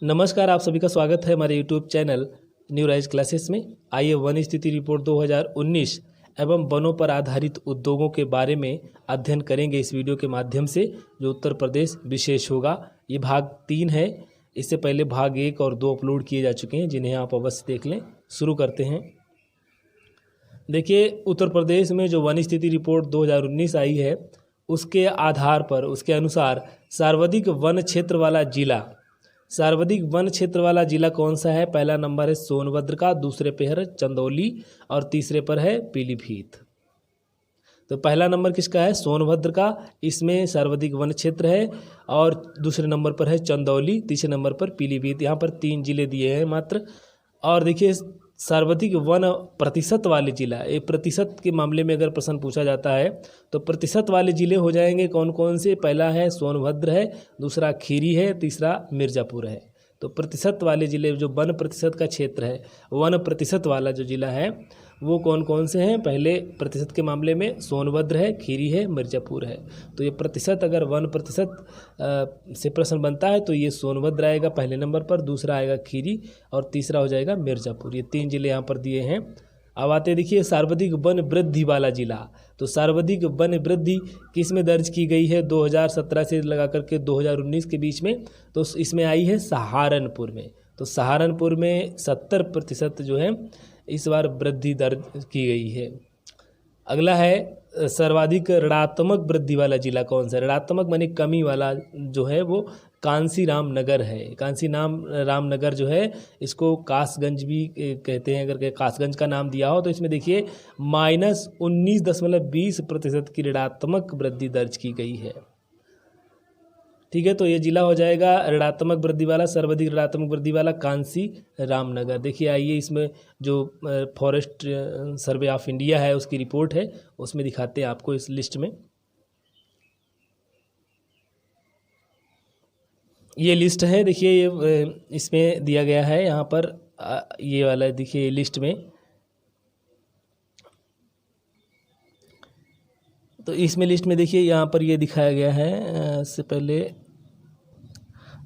नमस्कार, आप सभी का स्वागत है हमारे YouTube channel new rise classes में। आइए वन स्थिति रिपोर्ट 2019 एवं वनों पर आधारित उद्योगों के बारे में अध्ययन करेंगे इस वीडियो के माध्यम से, जो उत्तर प्रदेश विशेष होगा। ये भाग 3 है। इससे पहले भाग 1 और 2 अपलोड किए जा चुके हैं, जिन्हें आप अवश्य देख लें। शुरू करते हैं। देखिए, उत्तर प्रदेश में जो वन स्थिति रिपोर्ट 2019 आई है, उसके आधार पर, उसके अनुसार सर्वाधिक वन क्षेत्र वाला जिला कौन सा है? पहला नंबर है सोनभद्र का, दूसरे पे है चंदौली और तीसरे पर है पीलीभीत। तो पहला नंबर किसका है? सोनभद्र का, इसमें सर्वाधिक वन क्षेत्र है। और दूसरे नंबर पर है चंदौली, तीसरे नंबर पर पीलीभीत। यहाँ पर 3 जिले दिए हैं मात्र। और देखिए, सर्वाधिक वन प्रतिशत वाले जिला, ये प्रतिशत के मामले में अगर प्रश्न पूछा जाता है तो प्रतिशत वाले जिले हो जाएंगे कौन कौन से? पहला है सोनभद्र है, दूसरा खीरी है, तीसरा मिर्ज़ापुर है। तो प्रतिशत वाले जिले, जो वन प्रतिशत का क्षेत्र है, वन प्रतिशत वाला जो जिला है वो कौन कौन से हैं? पहले प्रतिशत के मामले में सोनभद्र है, खीरी है, मिर्ज़ापुर है। तो ये प्रतिशत, अगर वन प्रतिशत से प्रश्न बनता है तो ये सोनभद्र आएगा पहले नंबर पर, दूसरा आएगा खीरी और तीसरा हो जाएगा मिर्ज़ापुर। ये 3 जिले यहाँ पर दिए हैं। अब आते देखिए सर्वाधिक वन वृद्धि वाला जिला। तो सर्वाधिक वन वृद्धि किस में दर्ज की गई है 2017 से लगा करके 2019 के बीच में? तो इसमें आई है सहारनपुर में। तो सहारनपुर में 70% जो है इस बार वृद्धि दर्ज की गई है। अगला है सर्वाधिक ऋणात्मक वृद्धि वाला जिला कौन सा? ऋणात्मक माने कमी वाला जो है वो कांसीराम नगर है। राम नगर जो है, इसको कासगंज भी कहते हैं। अगर कासगंज का नाम दिया हो तो इसमें देखिए -19.20% की ऋणात्मक वृद्धि दर्ज की गई है। ठीक है, तो ये जिला हो जाएगा ऋणात्मक वृद्धि वाला, सर्वाधिक ऋणात्मक वृद्धि वाला कांसी रामनगर। देखिए, आइए इसमें जो फॉरेस्ट सर्वे ऑफ इंडिया है उसकी रिपोर्ट है, उसमें दिखाते हैं आपको इस लिस्ट में। ये लिस्ट है, देखिए ये इसमें दिया गया है यहाँ पर, ये वाला देखिए लिस्ट में। तो इसमें लिस्ट में देखिए यहाँ पर ये दिखाया गया है। इससे पहले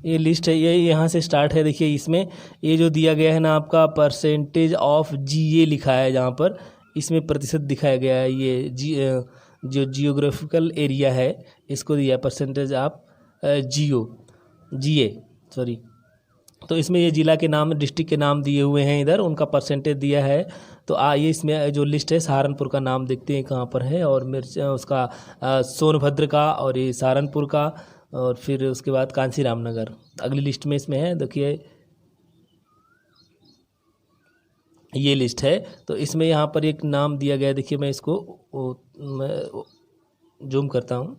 ये लिस्ट है, ये यहाँ से स्टार्ट है। देखिए इसमें ये जो दिया गया है ना आपका, परसेंटेज ऑफ जीए लिखा है, जहाँ पर इसमें प्रतिशत दिखाया गया है। ये जो जियोग्राफिकल एरिया है, इसको दिया है परसेंटेज ऑफ जीए। तो इसमें ये जिला के नाम, डिस्ट्रिक्ट के नाम दिए हुए हैं, इधर उनका परसेंटेज दिया है। तो आइए इसमें जो लिस्ट है, सहारनपुर का नाम देखते हैं कहाँ पर है, और उसका सोनभद्र का, और ये सहारनपुर का, और फिर उसके बाद कांसीराम नगर अगली लिस्ट में इसमें है। देखिए ये लिस्ट है, तो इसमें यहाँ पर एक नाम दिया गया है। देखिए मैं इसको जूम करता हूँ।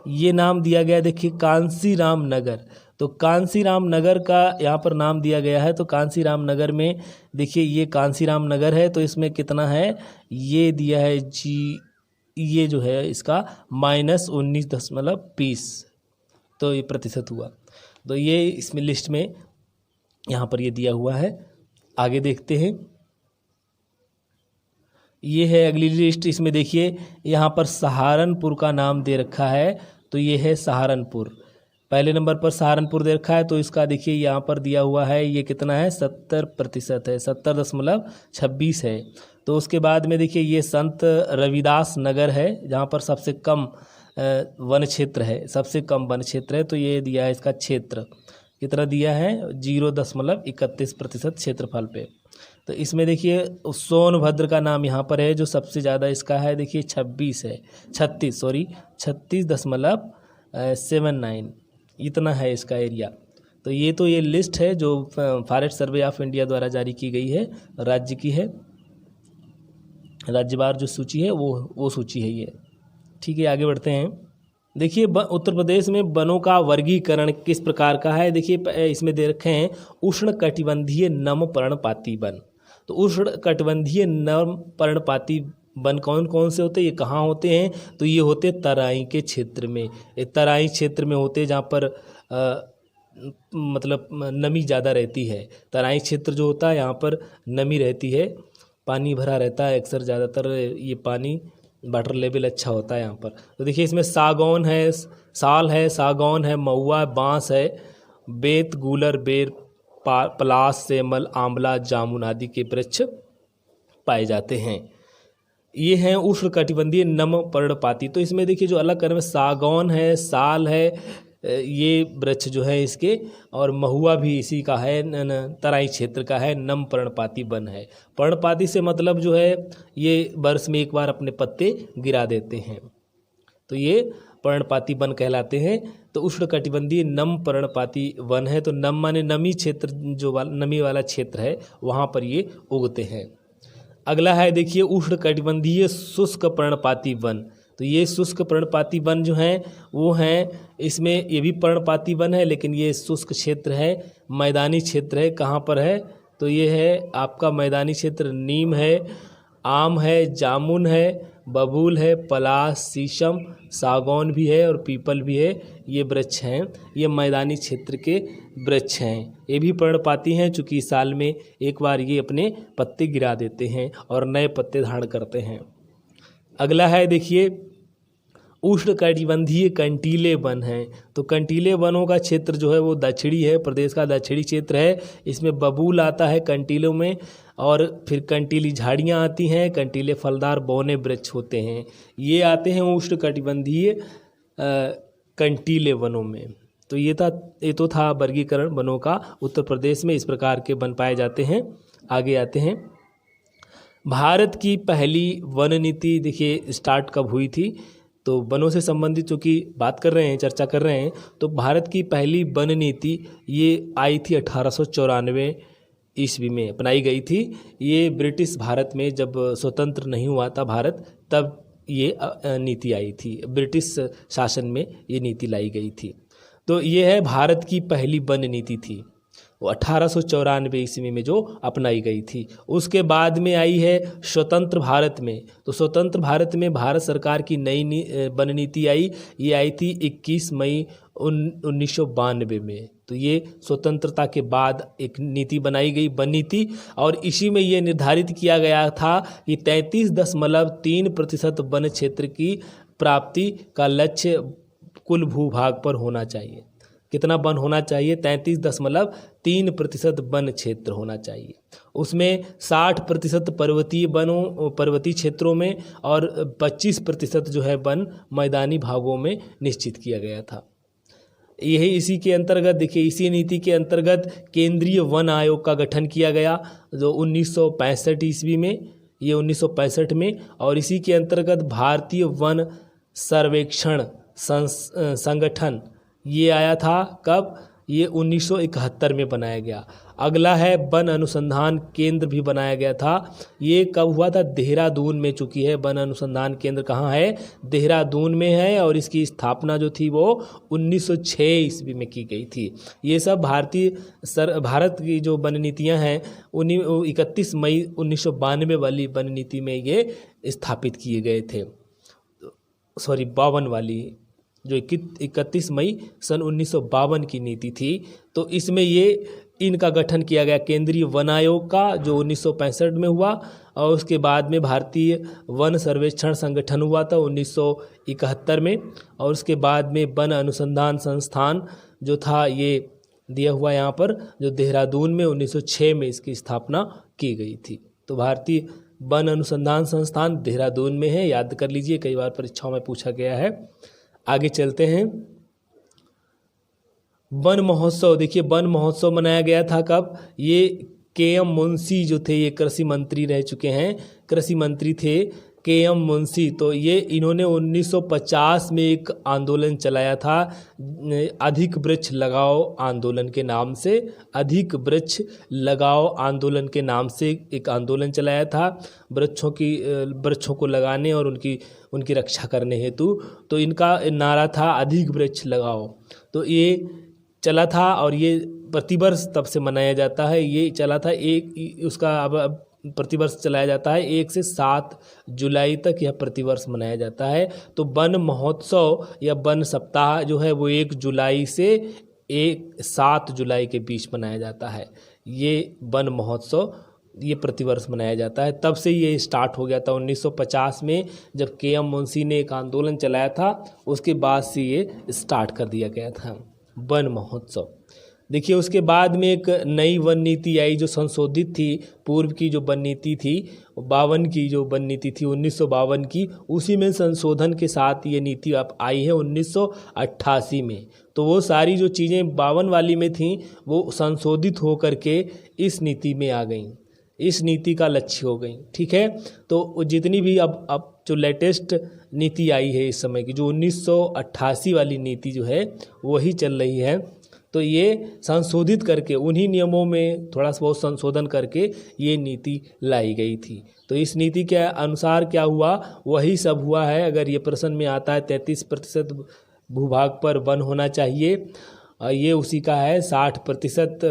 ये नाम दिया गया, देखिए कांसीराम नगर। तो कांसीराम नगर का यहाँ पर नाम दिया गया है। तो कांसीराम नगर में देखिए ये कांसीराम नगर है, तो इसमें कितना है? ये दिया है ये जो है इसका -19.20, तो ये प्रतिशत हुआ। तो ये इसमें लिस्ट में यहाँ पर ये दिया हुआ है। आगे देखते हैं। ये है अगली लिस्ट। इसमें देखिए यहाँ पर सहारनपुर का नाम दे रखा है, तो ये है सहारनपुर। पहले नंबर पर सहारनपुर दे रखा है, तो इसका देखिए यहाँ पर दिया हुआ है, ये कितना है? 70% है, 70.26 है। तो उसके बाद में देखिए ये संत रविदास नगर है, जहाँ पर सबसे कम वन क्षेत्र है, सबसे कम वन क्षेत्र है। तो ये दिया है, इसका क्षेत्र कितना दिया है? 0.31% क्षेत्रफल पे। तो इसमें देखिए सोनभद्र का नाम यहाँ पर है, जो सबसे ज़्यादा इसका है। देखिए 36.79 इतना है इसका एरिया। तो ये लिस्ट है जो फॉरेस्ट सर्वे ऑफ इंडिया द्वारा जारी की गई है, राज्य की है। राज्यवार जो सूची है वो सूची है ये। ठीक है, आगे बढ़ते हैं। देखिए उत्तर प्रदेश में वनों का वर्गीकरण किस प्रकार का है? देखिए इसमें दे रखे हैं उष्ण कटिबंधीय नम पर्णपाती वन। तो उष्ण कटिबंधीय नम पर्णपाती वन कौन कौन से होते हैं? ये कहाँ होते हैं? तो ये होते तराई के क्षेत्र में, तराई क्षेत्र में होते, जहाँ पर मतलब नमी ज़्यादा रहती है। तराई क्षेत्र जो होता है, यहाँ पर नमी रहती है, पानी भरा रहता है अक्सर, ज़्यादातर ये पानी वाटर लेवल अच्छा होता है यहाँ पर। तो देखिए इसमें सागौन है, साल है, सागौन है, महुआ, बांस है, बेंत, गूलर, बेर, पलास, सेमल, आंवला, जामुन आदि के वृक्ष पाए जाते हैं। ये हैं उष्णकटिबंधीय नम पर्णपाती। तो इसमें देखिए जो अलग कर में सागौन है, साल है, ये वृक्ष जो है इसके, और महुआ भी इसी का है, तराई क्षेत्र का है, नम पर्णपाती वन है। पर्णपाती से मतलब जो है ये वर्ष में एक बार अपने पत्ते गिरा देते हैं, तो ये पर्णपाती वन कहलाते हैं। तो उष्णकटिबंधीय नम पर्णपाती वन है। तो नम माने नमी क्षेत्र, जो नमी वाला क्षेत्र है वहाँ पर ये उगते हैं। अगला है देखिए उष्णकटिबंधीय शुष्क पर्णपाती वन। तो ये शुष्क पर्णपाती वन जो हैं वो हैं, इसमें ये भी पर्णपाती वन है लेकिन ये शुष्क क्षेत्र है, मैदानी क्षेत्र है। कहाँ पर है? तो ये है आपका मैदानी क्षेत्र। नीम है, आम है, जामुन है, बबूल है, पलास, शीशम, सागौन भी है और पीपल भी है। ये वृक्ष हैं, ये मैदानी क्षेत्र के वृक्ष हैं। ये भी पर्णपाती हैं चूँकि साल में एक बार ये अपने पत्ते गिरा देते हैं और नए पत्ते धारण करते हैं। अगला है देखिए उष्णकटिबंधीय कंटीले वन हैं। तो कंटीले वनों का क्षेत्र जो है वो दक्षिणी है, प्रदेश का दक्षिणी क्षेत्र है। इसमें बबूल आता है कंटीलों में, और फिर कंटीली झाड़ियाँ आती हैं, कंटीले फलदार बौने वृक्ष होते हैं। ये आते हैं उष्णकटिबंधीय कंटीले वनों में। तो ये तो था वर्गीकरण वनों का। उत्तर प्रदेश में इस प्रकार के वन पाए जाते हैं। आगे आते हैं, भारत की पहली वन नीति देखिए स्टार्ट कब हुई थी। तो वनों से संबंधित चूँकि बात कर रहे हैं, चर्चा कर रहे हैं, तो भारत की पहली वन नीति ये आई थी 1894 ईस्वी में अपनाई गई थी। ये ब्रिटिश भारत में जब स्वतंत्र नहीं हुआ था भारत, तब ये नीति आई थी, ब्रिटिश शासन में ये नीति लाई गई थी। तो ये है भारत की पहली वन नीति थी, वो 1894 ईस्वी में जो अपनाई गई थी। उसके बाद में आई है स्वतंत्र भारत में। तो स्वतंत्र भारत में भारत सरकार की नई वन नीति आई, ये आई थी 21 मई 1992 में। तो ये स्वतंत्रता के बाद एक नीति बनाई गई वन नीति, और इसी में ये निर्धारित किया गया था कि 33.3% वन क्षेत्र की प्राप्ति का लक्ष्य कुल भूभाग पर होना चाहिए। कितना वन होना चाहिए? 33.3% वन क्षेत्र होना चाहिए। उसमें 60% पर्वतीय क्षेत्रों में और 25% जो है वन मैदानी भागों में निश्चित किया गया था। यही इसी के अंतर्गत देखिए, इसी नीति के अंतर्गत केंद्रीय वन आयोग का गठन किया गया जो 1965 ईस्वी में, ये 1965 में, और इसी के अंतर्गत भारतीय वन सर्वेक्षण संगठन ये आया था कब? ये 1971 में बनाया गया। अगला है वन अनुसंधान केंद्र भी बनाया गया था। ये कब हुआ था? देहरादून में। चुकी है वन अनुसंधान केंद्र कहाँ है? देहरादून में है, और इसकी स्थापना जो थी वो 1906 ईस्वी में की गई थी। ये सब भारत की जो वन नीतियाँ हैं 31 मई 1992 वाली वन नीति में ये स्थापित किए गए थे। 52 वाली जो 31 मई सन 1952 की नीति थी। तो इसमें ये इनका गठन किया गया केंद्रीय वन आयोग का, जो 1965 में हुआ, और उसके बाद में भारतीय वन सर्वेक्षण संगठन हुआ था 1971 में, और उसके बाद में वन अनुसंधान संस्थान जो था ये दिया हुआ यहाँ पर, जो देहरादून में 1906 में इसकी स्थापना की गई थी। तो भारतीय वन अनुसंधान संस्थान देहरादून में है, याद कर लीजिए, कई बार परीक्षाओं में पूछा गया है। आगे चलते हैं, वन महोत्सव। देखिए वन महोत्सव मनाया गया था कब? ये के.एम. मुंशी जो थे, ये कृषि मंत्री रह चुके हैं, कृषि मंत्री थे के.एम. मुंशी। तो ये इन्होंने 1950 में एक आंदोलन चलाया था, अधिक वृक्ष लगाओ आंदोलन के नाम से। अधिक वृक्ष लगाओ आंदोलन के नाम से एक आंदोलन चलाया था, वृक्षों को लगाने और उनकी रक्षा करने हेतु। तो इनका नारा था अधिक वृक्ष लगाओ। तो ये चला था, और ये प्रतिवर्ष तब से मनाया जाता है। ये चला था उसका अब प्रतिवर्ष चलाया जाता है 1 से 7 जुलाई तक यह प्रतिवर्ष मनाया जाता है। तो वन महोत्सव या वन सप्ताह जो है वो 1 जुलाई से 7 जुलाई के बीच मनाया जाता है। ये वन महोत्सव ये प्रतिवर्ष मनाया जाता है। तब से ये स्टार्ट हो गया था 1950 में, जब के.एम. मुंशी ने एक आंदोलन चलाया था, उसके बाद से ये स्टार्ट कर दिया गया था वन महोत्सव। देखिए उसके बाद में एक नई वन नीति आई जो संशोधित थी। पूर्व की जो वन नीति थी 52 की, जो वन नीति थी 1952 की, उसी में संशोधन के साथ ये नीति अब आई है 1988 में। तो वो सारी जो चीज़ें 52 वाली में थी वो संशोधित हो करके इस नीति में आ गई, इस नीति का लक्ष्य हो गई। ठीक है, तो जितनी भी अब जो लेटेस्ट नीति आई है इस समय की, जो 1988 वाली नीति जो है वही चल रही है। तो ये संशोधित करके उन्हीं नियमों में थोड़ा सा बहुत संशोधन करके ये नीति लाई गई थी। तो इस नीति के अनुसार क्या हुआ, वही सब हुआ है। अगर ये प्रश्न में आता है 33% भूभाग पर वन होना चाहिए, ये उसी का है। 60%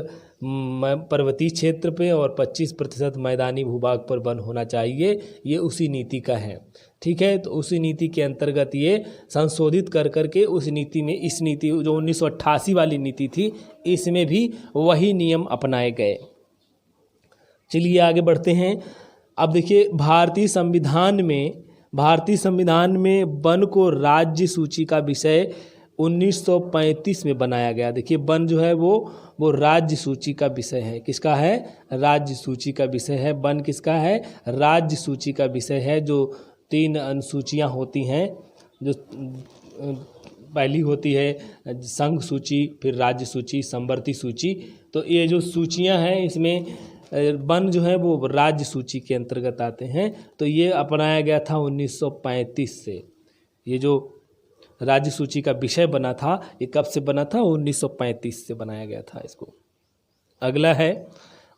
पर्वतीय क्षेत्र पे और 25% मैदानी भूभाग पर वन होना चाहिए, ये उसी नीति का है। ठीक है, तो उसी नीति के अंतर्गत ये संशोधित कर करके उस नीति में, इस नीति जो 1988 वाली नीति थी, इसमें भी वही नियम अपनाए गए। चलिए आगे बढ़ते हैं। अब देखिए भारतीय संविधान में वन को राज्य सूची का विषय 1935 में बनाया गया। देखिए वन जो है वो राज्य सूची का विषय है। किसका है? राज्य सूची का विषय है। वन किसका है? राज्य सूची का विषय है। जो 3 अनुसूचियाँ होती हैं, जो पहली होती है संघ सूची, फिर राज्य सूची, समवर्ती सूची। तो ये जो सूचियाँ हैं इसमें वन जो है वो राज्य सूची के अंतर्गत आते हैं। तो ये अपनाया गया था 1935 से। ये जो राज्य सूची का विषय बना था ये कब से बना था? 1935 से बनाया गया था इसको। अगला है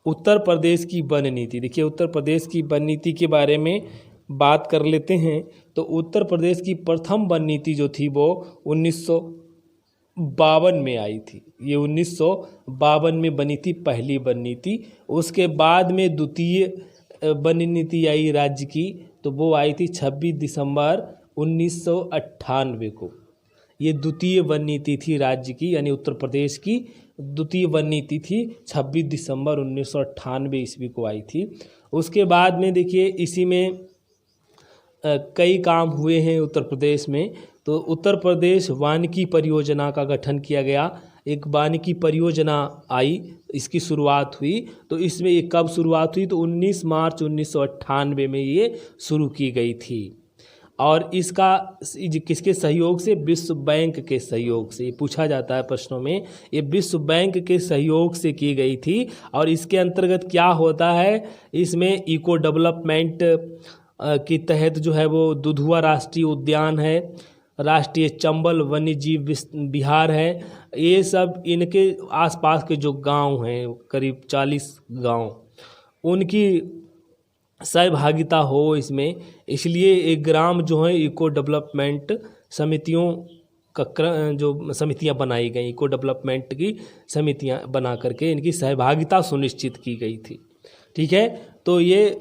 उत्तर प्रदेश की वन नीति। देखिए उत्तर प्रदेश की वन नीति के बारे में बात कर लेते हैं। तो उत्तर प्रदेश की प्रथम वन नीति जो थी वो 1952 में आई थी। ये 1952 में बनी थी पहली वन नीति। उसके बाद में द्वितीय वन नीति आई राज्य की, तो वो आई थी 26 दिसंबर 1998 को। ये द्वितीय वन नीति थी राज्य की, यानी उत्तर प्रदेश की द्वितीय वन नीति थी। 26 दिसंबर 1998 ईस्वी को आई थी। उसके बाद में देखिए इसी में कई काम हुए हैं उत्तर प्रदेश में। तो उत्तर प्रदेश वानिकी परियोजना का गठन किया गया। एक वानिकी परियोजना आई, इसकी शुरुआत हुई। तो इसमें ये कब शुरुआत हुई? तो 19 मार्च 1998 में ये शुरू की गई थी। और इसका किसके सहयोग से? विश्व बैंक के सहयोग से। ये पूछा जाता है प्रश्नों में। ये विश्व बैंक के सहयोग से की गई थी। और इसके अंतर्गत क्या होता है? इसमें इको डेवलपमेंट के तहत जो है वो दुधुआ राष्ट्रीय उद्यान है, राष्ट्रीय चंबल वन्य जीव विहार है, ये सब इनके आसपास के जो गांव हैं, करीब 40 गांव, उनकी सहभागिता हो इसमें। इसलिए एक ग्राम जो है इको डेवलपमेंट समितियों का जो समितियां बनाई गई, इको डेवलपमेंट की समितियां बना करके इनकी सहभागिता सुनिश्चित की गई थी। ठीक है, तो ये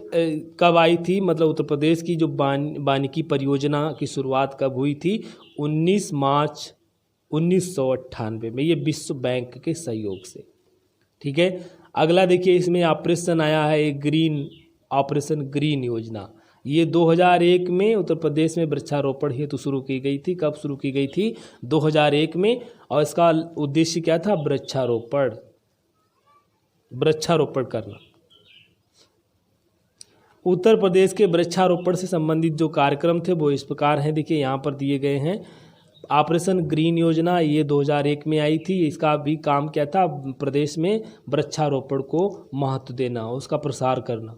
कब आई थी? मतलब उत्तर प्रदेश की जो वानिकी परियोजना की शुरुआत कब हुई थी? 19 मार्च 1998 में, ये विश्व बैंक के सहयोग से। ठीक है, अगला देखिए इसमें ऑपरेशन आया है एक ऑपरेशन ग्रीन योजना। ये 2001 में उत्तर प्रदेश में वृक्षारोपण हेतु शुरू की गई थी। कब शुरू की गई थी? 2001 में। और इसका उद्देश्य क्या था? वृक्षारोपण करना। उत्तर प्रदेश के वृक्षारोपण से संबंधित जो कार्यक्रम थे वो इस प्रकार हैं। देखिए यहाँ पर दिए गए हैं। ऑपरेशन ग्रीन योजना ये 2001 में आई थी। इसका भी काम क्या था? प्रदेश में वृक्षारोपण को महत्व देना, उसका प्रसार करना,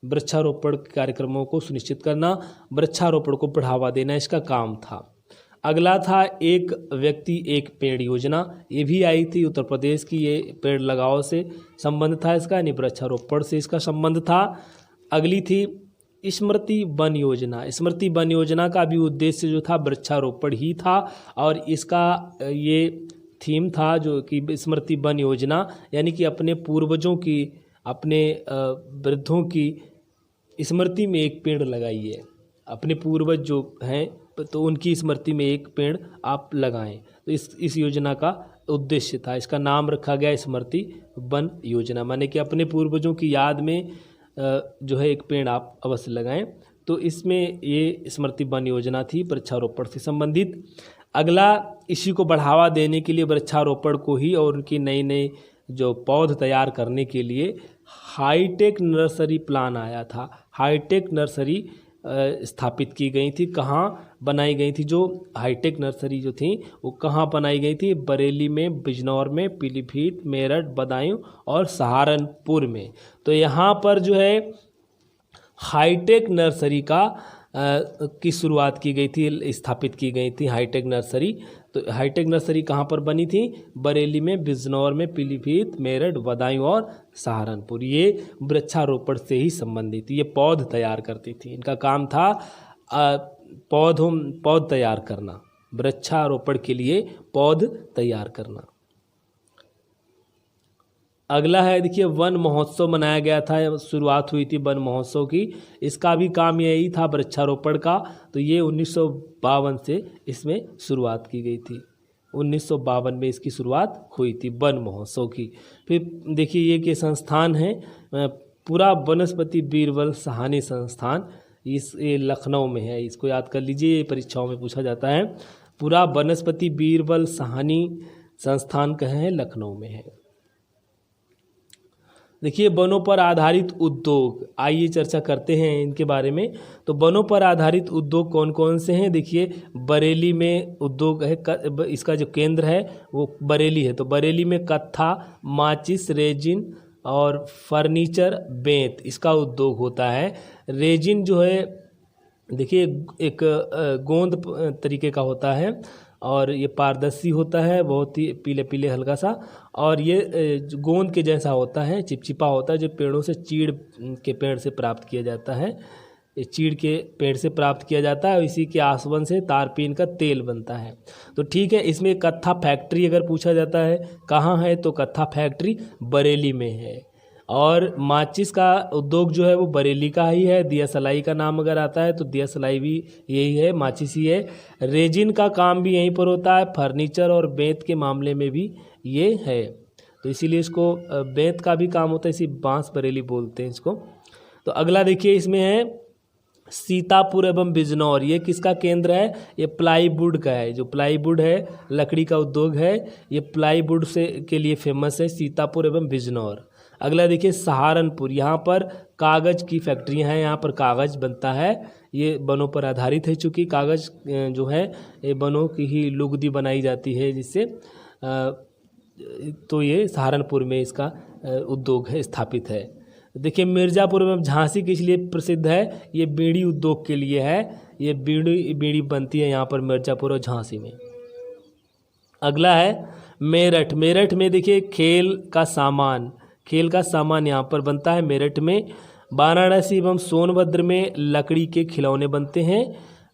वृक्षारोपण कार्यक्रमों को सुनिश्चित करना, वृक्षारोपण को बढ़ावा देना, इसका काम था। अगला था एक व्यक्ति एक पेड़ योजना। ये भी आई थी उत्तर प्रदेश की। ये पेड़ लगाओ से संबंध था इसका, यानी वृक्षारोपण से इसका संबंध था। अगली थी स्मृति वन योजना। स्मृति वन योजना का भी उद्देश्य जो था वृक्षारोपण ही था। और इसका ये थीम था जो कि स्मृति वन योजना, यानी कि अपने पूर्वजों की, अपने वृद्धों की स्मृति में एक पेड़ लगाइए। अपने पूर्वज जो हैं तो उनकी स्मृति में एक पेड़ आप लगाएं। तो इस योजना का उद्देश्य था। इसका नाम रखा गया स्मृति वन योजना, माने कि अपने पूर्वजों की याद में जो है एक पेड़ आप अवश्य लगाएं। तो इसमें ये स्मृति वन योजना थी वृक्षारोपण से संबंधित। अगला, इसी को बढ़ावा देने के लिए वृक्षारोपण को ही और उनकी नई नई जो पौध तैयार करने के लिए हाईटेक नर्सरी प्लान आया था। हाईटेक नर्सरी स्थापित की गई थी। कहाँ बनाई गई थी? जो हाईटेक नर्सरी जो थी वो कहाँ बनाई गई थी? बरेली में, बिजनौर में, पीलीभीत, मेरठ, बदायूं और सहारनपुर में। तो यहाँ पर जो है हाईटेक नर्सरी की शुरुआत की गई थी, स्थापित की गई थी हाईटेक नर्सरी। तो हाईटेक नर्सरी कहाँ पर बनी थी? बरेली में, बिजनौर में, पीलीभीत, मेरठ, बदायूं और सहारनपुर। ये वृक्षारोपण से ही संबंधित, ये पौध तैयार करती थी। इनका काम था पौध तैयार करना, वृक्षारोपण के लिए पौध तैयार करना। अगला है, देखिए, वन महोत्सव मनाया गया था, शुरुआत हुई थी वन महोत्सव की। इसका भी काम यही था वृक्षारोपण का। तो ये 1952 से इसमें शुरुआत की गई थी। 1952 में इसकी शुरुआत हुई थी वन महोत्सव की। फिर देखिए ये के संस्थान है, पूरा वनस्पति बीरबल साहनी संस्थान, ये लखनऊ में है। इसको याद कर लीजिए, ये परीक्षाओं में पूछा जाता है। पूरा वनस्पति बीरबल साहनी संस्थान कहाँ है? लखनऊ में है। देखिए, वनों पर आधारित उद्योग, आइए चर्चा करते हैं इनके बारे में। तो वनों पर आधारित उद्योग कौन कौन से हैं? देखिए, बरेली में उद्योग है, इसका जो केंद्र है वो बरेली है। तो बरेली में कत्था, माचिस, रेजिन और फर्नीचर, बेंत, इसका उद्योग होता है। रेजिन जो है, देखिए, एक गोंद तरीके का होता है और ये पारदर्शी होता है, बहुत ही पीले पीले हल्का सा, और ये गोंद के जैसा होता है, चिपचिपा होता है, जो पेड़ों से, चीड़ के पेड़ से प्राप्त किया जाता है। ये चीड़ के पेड़ से प्राप्त किया जाता है और इसी के आसवन से तारपीन का तेल बनता है। तो ठीक है, इसमें कत्था फैक्ट्री अगर पूछा जाता है कहाँ है, तो कत्था फैक्ट्री बरेली में है। और माचिस का उद्योग जो है वो बरेली का ही है। दिया सलाई का नाम अगर आता है तो दिया सलाई भी यही है, माचिस ही है। रेजिन का काम भी यहीं पर होता है। फर्नीचर और बेंत के मामले में भी ये है, तो इसीलिए इसको बेंत का भी काम होता है, इसी बांस बरेली बोलते हैं इसको। तो अगला देखिए, इसमें है सीतापुर एवं बिजनौर। ये किसका केंद्र है? ये प्लाईवुड का है। जो प्लाईवुड है, लकड़ी का उद्योग है, ये प्लाईवुड से के लिए फेमस है, सीतापुर एवं बिजनौर। अगला देखिए सहारनपुर, यहाँ पर कागज़ की फैक्ट्रियाँ हैं, यहाँ पर कागज़ बनता है। ये वनों पर आधारित है, चूँकि कागज़ जो है ये वनों की ही लुगदी बनाई जाती है जिससे, तो ये सहारनपुर में इसका उद्योग है, स्थापित है। देखिए मिर्ज़ापुर एवं झांसी किस लिए प्रसिद्ध है? ये बीड़ी उद्योग के लिए है। ये बीड़ी बनती है यहाँ पर मिर्ज़ापुर और झांसी में। अगला है मेरठ। मेरठ में देखिए खेल का सामान यहाँ पर बनता है मेरठ में। वाराणसी एवं सोनभद्र में लकड़ी के खिलौने बनते हैं।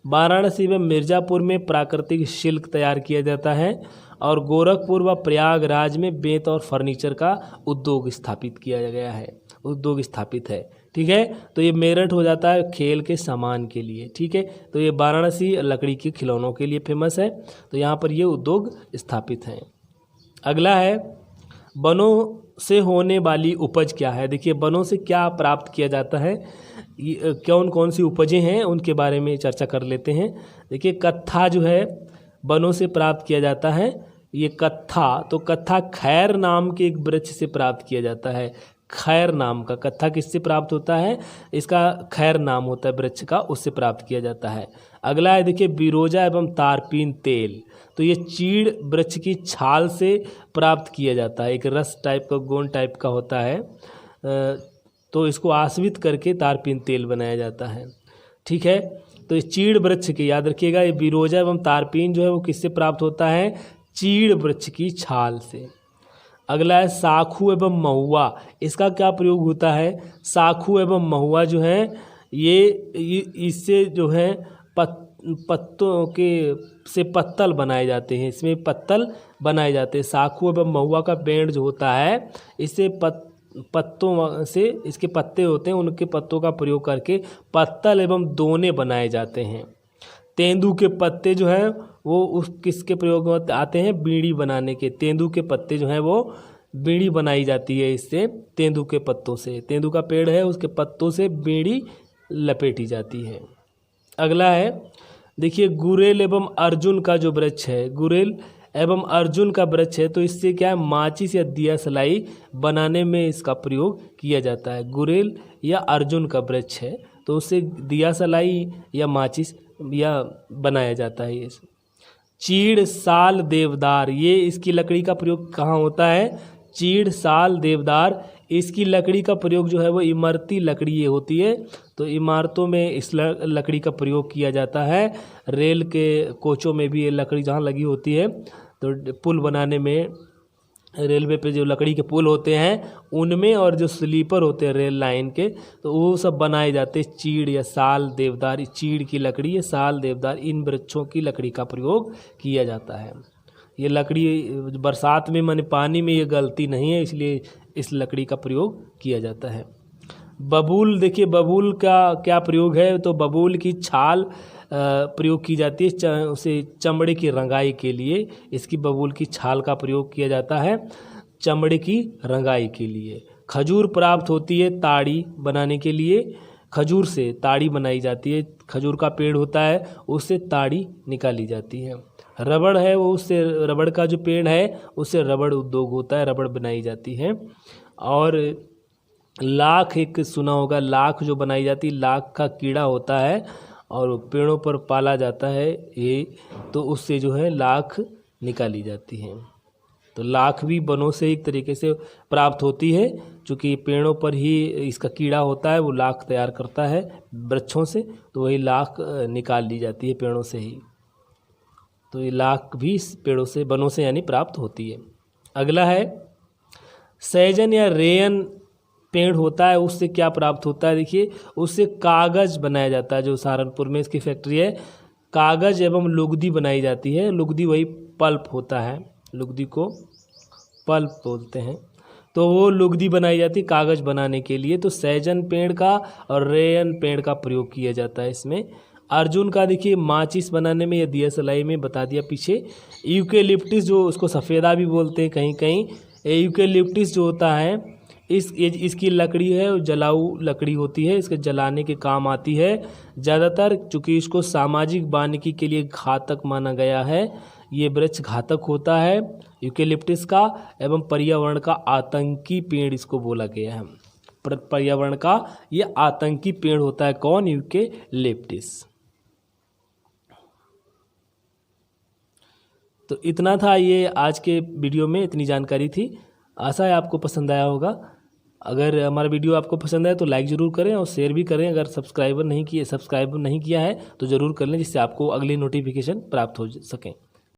वाराणसी एवं मिर्ज़ापुर में प्राकृतिक शिल्प तैयार किया जाता है। और गोरखपुर व प्रयागराज में बेंत और फर्नीचर का उद्योग स्थापित किया गया है, उद्योग स्थापित है। ठीक है, तो ये मेरठ हो जाता है खेल के सामान के लिए। ठीक है, तो ये वाराणसी लकड़ी के खिलौनों के लिए फेमस है, तो यहाँ पर ये उद्योग स्थापित हैं। अगला है वनों से होने वाली उपज क्या है? देखिए वनों से क्या प्राप्त किया जाता है, कौन कौन सी उपजें हैं उनके बारे में चर्चा कर लेते हैं। देखिए कत्था जो है वनों से प्राप्त किया जाता है। ये कत्था, तो कत्था खैर नाम के एक वृक्ष से प्राप्त किया जाता है। खैर नाम का कत्था किससे प्राप्त होता है? इसका खैर नाम होता है वृक्ष का, उससे प्राप्त किया जाता है। अगला है देखिए बिरोजा एवं तारपीन तेल। तो ये चीड़ वृक्ष की छाल से प्राप्त किया जाता है, एक रस टाइप का, गोंद टाइप का होता है, तो इसको आश्रित करके तारपीन तेल बनाया जाता है। ठीक है, तो ये चीड़ वृक्ष की, याद रखिएगा, ये बिरोजा एवं तारपीन जो है वो किससे प्राप्त होता है? चीड़ वृक्ष की छाल से। अगला है साखू एवं महुआ। इसका क्या प्रयोग होता है? साखू एवं महुआ जो है ये इससे जो है पत्तों के से पत्तल बनाए जाते हैं, इसमें पत्तल बनाए जाते हैं। साखू एवं महुआ का पेड़ जो होता है, इससे पत्तों से, इसके पत्ते होते हैं, उनके पत्तों का प्रयोग करके पत्तल एवं दोने बनाए जाते हैं। तेंदू के पत्ते जो हैं वो उस किसके प्रयोग में आते हैं? बीड़ी बनाने के। तेंदू के पत्ते जो हैं वो बीड़ी बनाई जाती है इससे, तेंदू के पत्तों से। तेंदू का पेड़ है, उसके पत्तों से बीड़ी लपेटी जाती है। अगला है देखिए गुरेल एवं अर्जुन का जो वृक्ष है, गुरेल एवं अर्जुन का वृक्ष है, तो इससे क्या है, माचिस या दिया सलाई बनाने में इसका प्रयोग किया जाता है। गुरेल या अर्जुन का वृक्ष है तो उससे दिया सलाई या माचिस या बनाया जाता है। ये चीड़ साल देवदार, ये इसकी लकड़ी का प्रयोग कहाँ होता है, चीड़ साल देवदार, इसकी लकड़ी का प्रयोग जो है वो इमारती लकड़ी ये होती है, तो इमारतों में इस लकड़ी का प्रयोग किया जाता है। रेल के कोचों में भी ये लकड़ी जहाँ लगी होती है, तो पुल बनाने में रेलवे पे जो लकड़ी के पुल होते हैं उनमें, और जो स्लीपर होते हैं रेल लाइन के, तो वो सब बनाए जाते हैं चीड़ या साल देवदार। चीड़ की लकड़ी या साल देवदार, इन वृक्षों की लकड़ी का प्रयोग किया जाता है। ये लकड़ी बरसात में माने पानी में ये गलती नहीं है, इसलिए इस लकड़ी का प्रयोग किया जाता है। बबूल, देखिए बबूल का क्या प्रयोग है, तो बबूल की छाल प्रयोग की जाती है उसे चमड़े की रंगाई के लिए। इसकी बबूल की छाल का प्रयोग किया जाता है चमड़े की रंगाई के लिए। खजूर प्राप्त होती है ताड़ी बनाने के लिए, खजूर से ताड़ी बनाई जाती है। खजूर का पेड़ होता है उससे ताड़ी निकाली जाती है। रबड़ है वो, उससे रबड़ का जो पेड़ है उससे रबड़ उद्योग होता है, रबड़ बनाई जाती है। और लाख, एक सुना होगा, लाख जो बनाई जाती है, लाख का कीड़ा होता है और पेड़ों पर पाला जाता है ये, तो उससे जो है लाख निकाली जाती है। तो लाख भी वनों से एक तरीके से प्राप्त होती है, चूँकि पेड़ों पर ही इसका कीड़ा होता है, वो लाख तैयार करता है वृक्षों से, तो वही लाख निकाल ली जाती है पेड़ों से ही। तो ये लाख भी पेड़ों से, वनों से यानी प्राप्त होती है। अगला है सहजन या रेयन पेड़ होता है, उससे क्या प्राप्त होता है, देखिए उससे कागज़ बनाया जाता है। जो सहारनपुर में इसकी फैक्ट्री है, कागज़ एवं लुगदी बनाई जाती है। लुगदी वही पल्प होता है, लुगदी को पल्प बोलते हैं, तो वो लुगदी बनाई जाती है कागज़ बनाने के लिए। तो सहजन पेड़ का और रेयन पेड़ का प्रयोग किया जाता है इसमें। अर्जुन का देखिए माचिस बनाने में या दिया सलाई में बता दिया पीछे। यूकेलिप्टिस, जो उसको सफ़ेदा भी बोलते हैं कहीं कहीं, यूकेलिप्टिस जो होता है इसकी लकड़ी है, जलाऊ लकड़ी होती है, इसके जलाने के काम आती है ज़्यादातर, चूँकि इसको सामाजिक वानिकी के लिए घातक माना गया है। ये वृक्ष घातक होता है यूकेलिप्टिस का, एवं पर्यावरण का आतंकी पेड़ इसको बोला गया है। पर्यावरण का ये आतंकी पेड़ होता है, कौन, यूकेलिप्टिस। तो इतना था ये आज के वीडियो में, इतनी जानकारी थी। आशा है आपको पसंद आया होगा। अगर हमारा वीडियो आपको पसंद आए तो लाइक ज़रूर करें और शेयर भी करें। अगर सब्सक्राइब नहीं किया है तो ज़रूर कर लें, जिससे आपको अगली नोटिफिकेशन प्राप्त हो सकें।